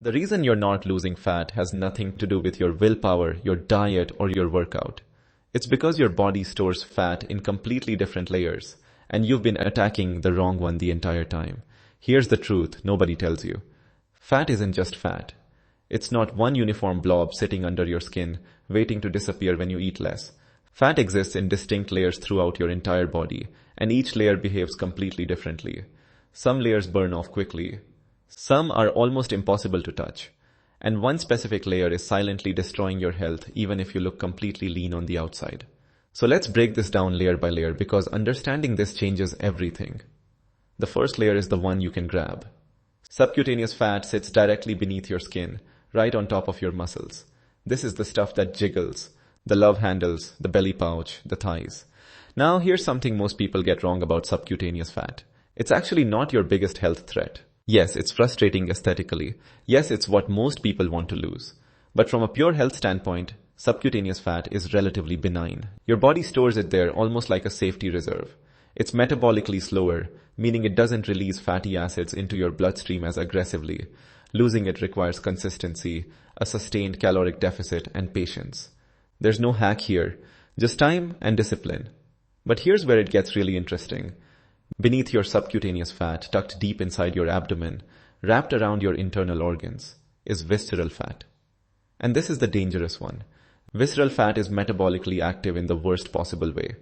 The reason you're not losing fat has nothing to do with your willpower, your diet, or your workout. It's because your body stores fat in completely different layers, and you've been attacking the wrong one the entire time. Here's the truth nobody tells you. Fat isn't just fat. It's not one uniform blob sitting under your skin, waiting to disappear when you eat less. Fat exists in distinct layers throughout your entire body, and each layer behaves completely differently. Some layers burn off quickly. Some are almost impossible to touch. And one specific layer is silently destroying your health even if you look completely lean on the outside. So let's break this down layer by layer because understanding this changes everything. The first layer is the one you can grab. Subcutaneous fat sits directly beneath your skin, right on top of your muscles. This is the stuff that jiggles, the love handles, the belly pouch, the thighs. Now here's something most people get wrong about subcutaneous fat. It's actually not your biggest health threat. Yes, it's frustrating aesthetically. Yes, it's what most people want to lose. But from a pure health standpoint, subcutaneous fat is relatively benign. Your body stores it there almost like a safety reserve. It's metabolically slower, meaning it doesn't release fatty acids into your bloodstream as aggressively. Losing it requires consistency, a sustained caloric deficit, and patience. There's no hack here, just time and discipline. But here's where it gets really interesting. Beneath your subcutaneous fat, tucked deep inside your abdomen, wrapped around your internal organs, is visceral fat. And this is the dangerous one. Visceral fat is metabolically active in the worst possible way.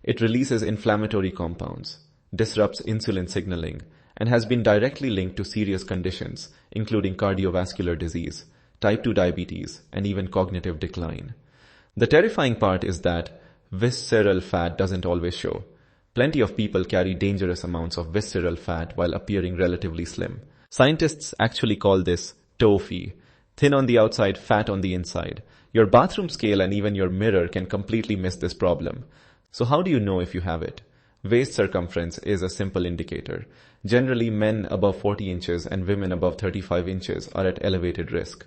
It releases inflammatory compounds, disrupts insulin signaling, and has been directly linked to serious conditions, including cardiovascular disease, type 2 diabetes, and even cognitive decline. The terrifying part is that visceral fat doesn't always show. Plenty of people carry dangerous amounts of visceral fat while appearing relatively slim. Scientists actually call this TOFI, thin on the outside, fat on the inside. Your bathroom scale and even your mirror can completely miss this problem. So how do you know if you have it? Waist circumference is a simple indicator. Generally, men above 40 inches and women above 35 inches are at elevated risk.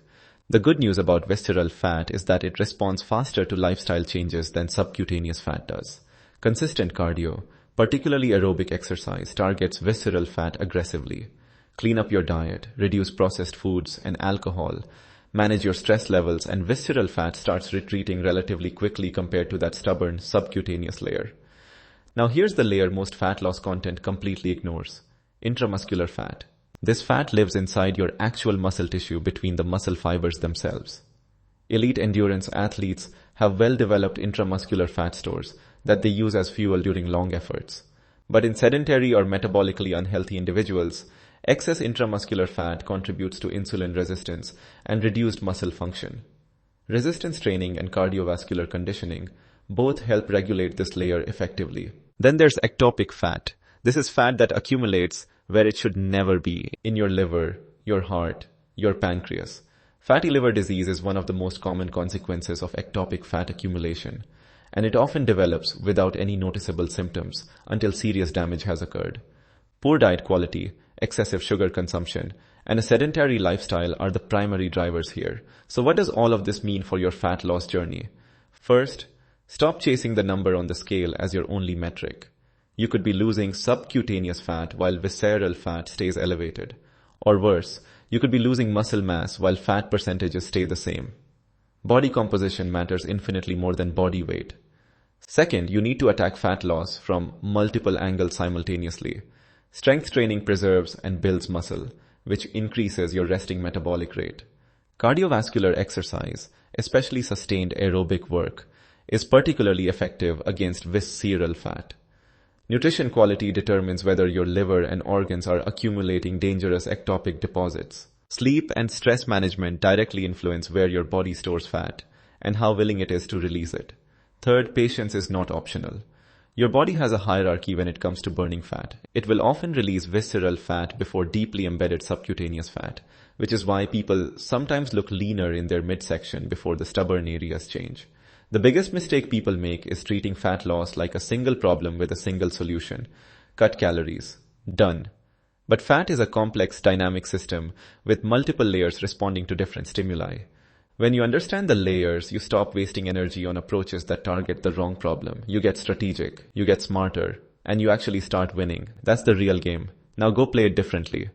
The good news about visceral fat is that it responds faster to lifestyle changes than subcutaneous fat does. Consistent cardio, particularly aerobic exercise, targets visceral fat aggressively. Clean up your diet, reduce processed foods and alcohol, manage your stress levels, and visceral fat starts retreating relatively quickly compared to that stubborn subcutaneous layer. Now here's the layer most fat loss content completely ignores. Intramuscular fat. This fat lives inside your actual muscle tissue between the muscle fibers themselves. Elite endurance athletes have well-developed intramuscular fat stores that they use as fuel during long efforts. But in sedentary or metabolically unhealthy individuals, excess intramuscular fat contributes to insulin resistance and reduced muscle function. Resistance training and cardiovascular conditioning both help regulate this layer effectively. Then there's ectopic fat. This is fat that accumulates where it should never be, in your liver, your heart, your pancreas. Fatty liver disease is one of the most common consequences of ectopic fat accumulation, and it often develops without any noticeable symptoms until serious damage has occurred. Poor diet quality, excessive sugar consumption, and a sedentary lifestyle are the primary drivers here. So what does all of this mean for your fat loss journey? First, stop chasing the number on the scale as your only metric. You could be losing subcutaneous fat while visceral fat stays elevated. Or worse, you could be losing muscle mass while fat percentages stay the same. Body composition matters infinitely more than body weight. Second, you need to attack fat loss from multiple angles simultaneously. Strength training preserves and builds muscle, which increases your resting metabolic rate. Cardiovascular exercise, especially sustained aerobic work, is particularly effective against visceral fat. Nutrition quality determines whether your liver and organs are accumulating dangerous ectopic deposits. Sleep and stress management directly influence where your body stores fat and how willing it is to release it. Third, patience is not optional. Your body has a hierarchy when it comes to burning fat. It will often release visceral fat before deeply embedded subcutaneous fat, which is why people sometimes look leaner in their midsection before the stubborn areas change. The biggest mistake people make is treating fat loss like a single problem with a single solution. Cut calories. Done. But fat is a complex dynamic system with multiple layers responding to different stimuli. When you understand the layers, you stop wasting energy on approaches that target the wrong problem. You get strategic, you get smarter, and you actually start winning. That's the real game. Now go play it differently.